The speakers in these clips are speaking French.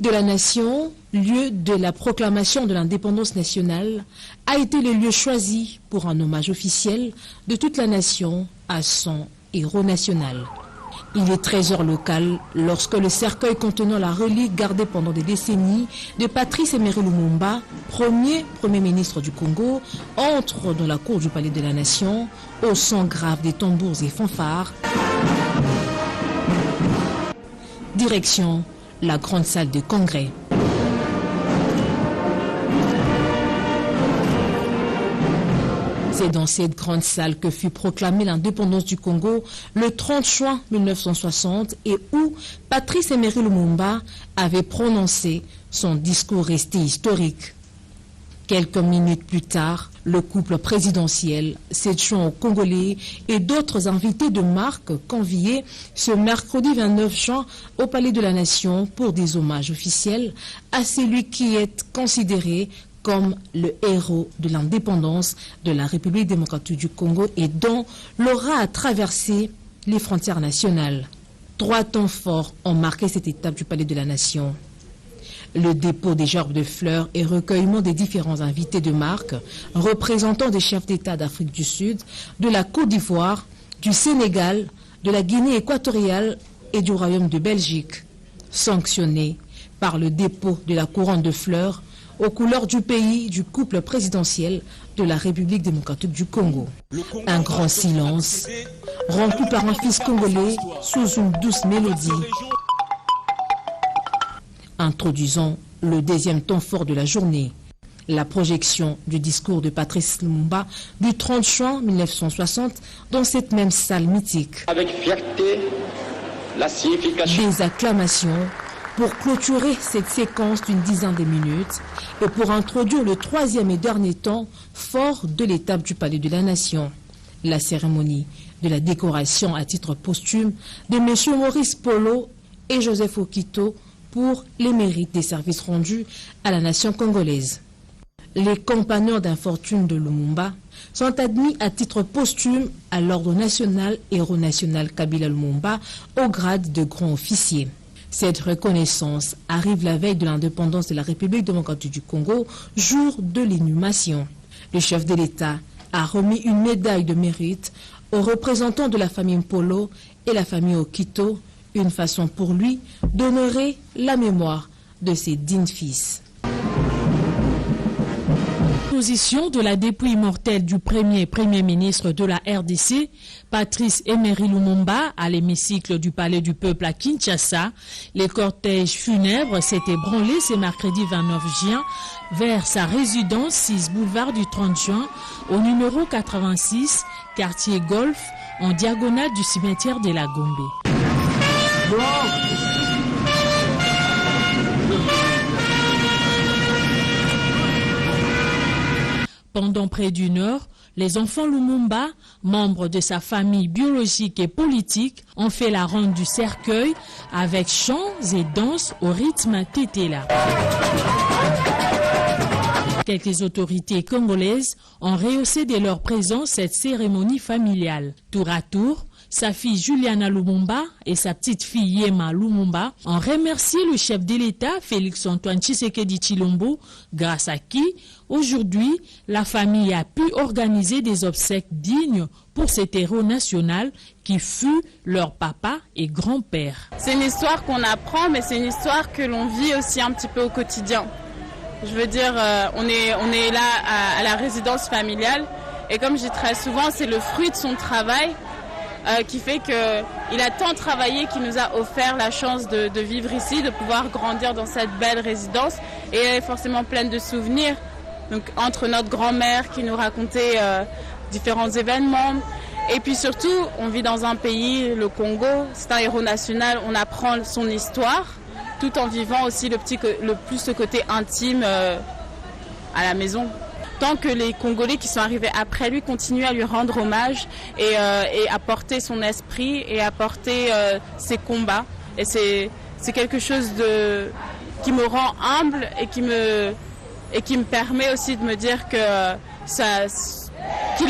de la Nation, lieu de la proclamation de l'indépendance nationale, a été le lieu choisi pour un hommage officiel de toute la nation à son héros national. Il est 13h local lorsque le cercueil contenant la relique gardée pendant des décennies de Patrice Emery Lumumba, premier ministre du Congo, entre dans la cour du Palais de la Nation au son grave des tambours et fanfares. Direction la grande salle de congrès. C'est dans cette grande salle que fut proclamée l'indépendance du Congo le 30 juin 1960 et où Patrice Emery Lumumba avait prononcé son discours resté historique. Quelques minutes plus tard, le couple présidentiel, s'adjoint aux Congolais et d'autres invités de marque conviés ce mercredi 29 juin au Palais de la Nation pour des hommages officiels à celui qui est considéré comme le héros de l'indépendance de la République démocratique du Congo et dont l'aura a traversé les frontières nationales. 3 temps forts ont marqué cette étape du Palais de la Nation. Le dépôt des gerbes de fleurs et recueillement des différents invités de marque, représentant des chefs d'État d'Afrique du Sud, de la Côte d'Ivoire, du Sénégal, de la Guinée équatoriale et du Royaume de Belgique, sanctionnés par le dépôt de la couronne de fleurs aux couleurs du pays du couple présidentiel de la République démocratique du Congo. Un grand silence, rompu par un fils congolais sous une douce mélodie, introduisant le deuxième temps fort de la journée, la projection du discours de Patrice Lumumba du 30 juin 1960 dans cette même salle mythique. Avec fierté, la signification. Des acclamations pour clôturer cette séquence d'une dizaine de minutes et pour introduire le 3e et dernier temps fort de l'étape du Palais de la Nation, la cérémonie de la décoration à titre posthume de M. Maurice Polo et Joseph Okito pour les mérites des services rendus à la nation congolaise. Les compagnons d'infortune de Lumumba sont admis à titre posthume à l'ordre national héros national Kabila Lumumba au grade de grand officier. Cette reconnaissance arrive la veille de l'indépendance de la République démocratique du Congo, jour de l'inhumation. Le chef de l'État a remis une médaille de mérite aux représentants de la famille Mpolo et la famille Okito, une façon pour lui d'honorer la mémoire de ses dignes fils. Position de la dépouille mortelle du premier ministre de la RDC, Patrice Emery Lumumba, à l'hémicycle du Palais du Peuple à Kinshasa. Les cortèges funèbres s'étaient branlés ce mercredi 29 juin vers sa résidence 6 boulevard du 30 juin au numéro 86, quartier Golf, en diagonale du cimetière de la Gombe. Pendant près d'une heure, les enfants Lumumba, membres de sa famille biologique et politique, ont fait la ronde du cercueil avec chants et danses au rythme tétéla. Quelques autorités congolaises ont rehaussé de leur présence cette cérémonie familiale. Tour à tour, sa fille Juliana Lumumba et sa petite fille Yema Lumumba ont remercié le chef de l'État Félix Antoine Tshisekedi Tshilombo, grâce à qui, aujourd'hui, la famille a pu organiser des obsèques dignes pour cet héros national qui fut leur papa et grand-père. C'est une histoire qu'on apprend, mais c'est une histoire que l'on vit aussi un petit peu au quotidien. Je veux dire, on est là à la résidence familiale et comme je dis très souvent, c'est le fruit de son travail qui fait qu'il a tant travaillé qu'il nous a offert la chance de vivre ici, de pouvoir grandir dans cette belle résidence et elle est forcément pleine de souvenirs. Donc entre notre grand-mère qui nous racontait différents événements et puis surtout on vit dans un pays, le Congo, c'est un héros national, on apprend son histoire tout en vivant aussi le plus ce côté intime à la maison. Tant que les Congolais qui sont arrivés après lui continuent à lui rendre hommage et à porter son esprit et à porter ses combats. Et c'est quelque chose qui me rend humble et qui me permet aussi de me dire qu'il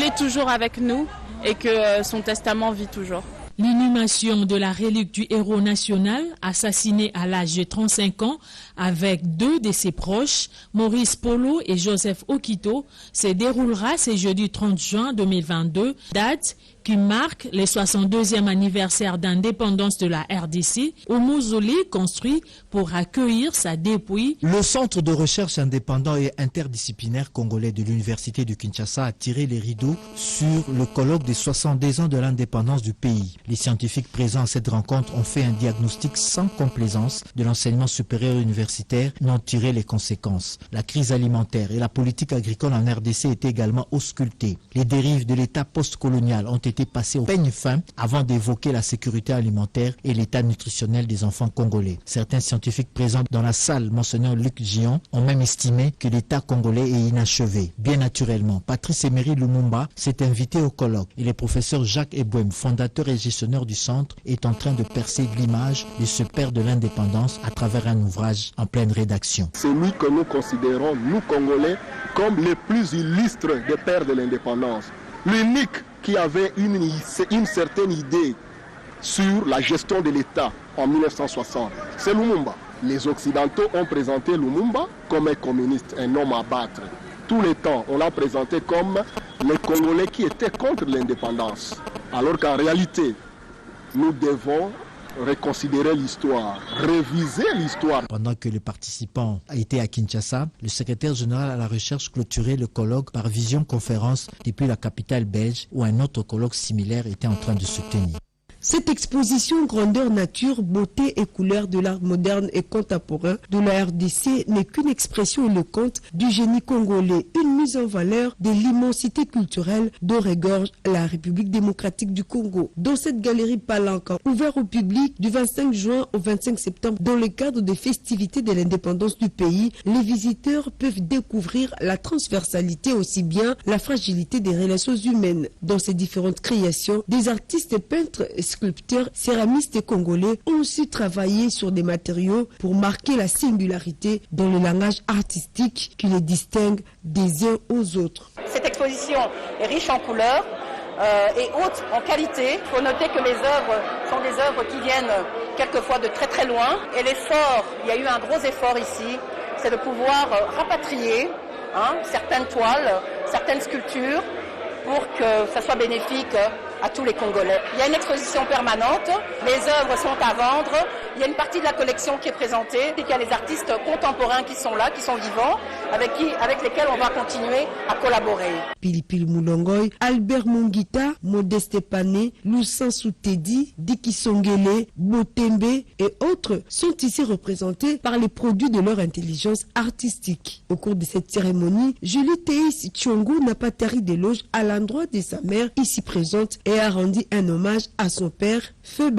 est toujours avec nous et que son testament vit toujours. L'inhumation de la relique du héros national, assassiné à l'âge de 35 ans, avec 2 de ses proches, Maurice Polo et Joseph Okito, se déroulera ce jeudi 30 juin 2022, date qui marque le 62e anniversaire d'indépendance de la RDC, au mausolée construit pour accueillir sa dépouille. Le Centre de recherche indépendant et interdisciplinaire congolais de l'Université de Kinshasa a tiré les rideaux sur le colloque des 62 ans de l'indépendance du pays. Les scientifiques présents à cette rencontre ont fait un diagnostic sans complaisance de l'enseignement supérieur universitaire, n'ont tiré les conséquences. La crise alimentaire et la politique agricole en RDC étaient également auscultées. Les dérives de l'État postcolonial ont été passées au peigne fin avant d'évoquer la sécurité alimentaire et l'état nutritionnel des enfants congolais. Certains scientifiques présents dans la salle, mentionnant Luc Gion, ont même estimé que l'État congolais est inachevé. Bien naturellement, Patrice Emery Lumumba s'est invité au colloque et le professeur Jacques Ebouem, fondateur et gestionnaire du centre, est en train de percer l'image de ce père de l'indépendance à travers un ouvrage en pleine rédaction. C'est lui que nous considérons, nous Congolais, comme le plus illustre des pères de l'indépendance. L'unique qui avait une certaine idée sur la gestion de l'État en 1960, c'est Lumumba. Les Occidentaux ont présenté Lumumba comme un communiste, un homme à battre. Tout le temps, on l'a présenté comme les Congolais qui étaient contre l'indépendance. Alors qu'en réalité, nous devons reconsidérer l'histoire, réviser l'histoire. Pendant que les participants étaient à Kinshasa, le secrétaire général à la recherche clôturait le colloque par visioconférence depuis la capitale belge où un autre colloque similaire était en train de se tenir. Cette exposition grandeur nature, beauté et couleurs de l'art moderne et contemporain de la RDC n'est qu'une expression éloquente du génie congolais, une mise en valeur de l'immensité culturelle dont regorge la République démocratique du Congo. Dans cette galerie Palanca, ouverte au public du 25 juin au 25 septembre dans le cadre des festivités de l'indépendance du pays, les visiteurs peuvent découvrir la transversalité aussi bien la fragilité des relations humaines. Dans ces différentes créations, des artistes peintres, sculpteurs, céramistes congolais ont aussi travaillé sur des matériaux pour marquer la singularité dans le langage artistique qui les distingue des uns aux autres. Cette exposition est riche en couleurs et haute en qualité. Il faut noter que les œuvres sont des œuvres qui viennent quelquefois de très très loin. Et l'effort, il y a eu un gros effort ici, c'est de pouvoir rapatrier certaines toiles, certaines sculptures pour que ça soit bénéfique à tous les Congolais. Il y a une exposition permanente, les œuvres sont à vendre, il y a une partie de la collection qui est présentée, et il y a les artistes contemporains qui sont là, qui sont vivants, avec lesquels on va continuer à collaborer. Pilipili Moulongoy, Albert Mongita, Modeste Pané, Lusansu Tedi, Diki Songele, Botembe et autres sont ici représentés par les produits de leur intelligence artistique. Au cours de cette cérémonie, Julie Théis Tchongo n'a pas tari d'éloges à l'endroit de sa mère ici présente et a rendu un hommage à son père, Feu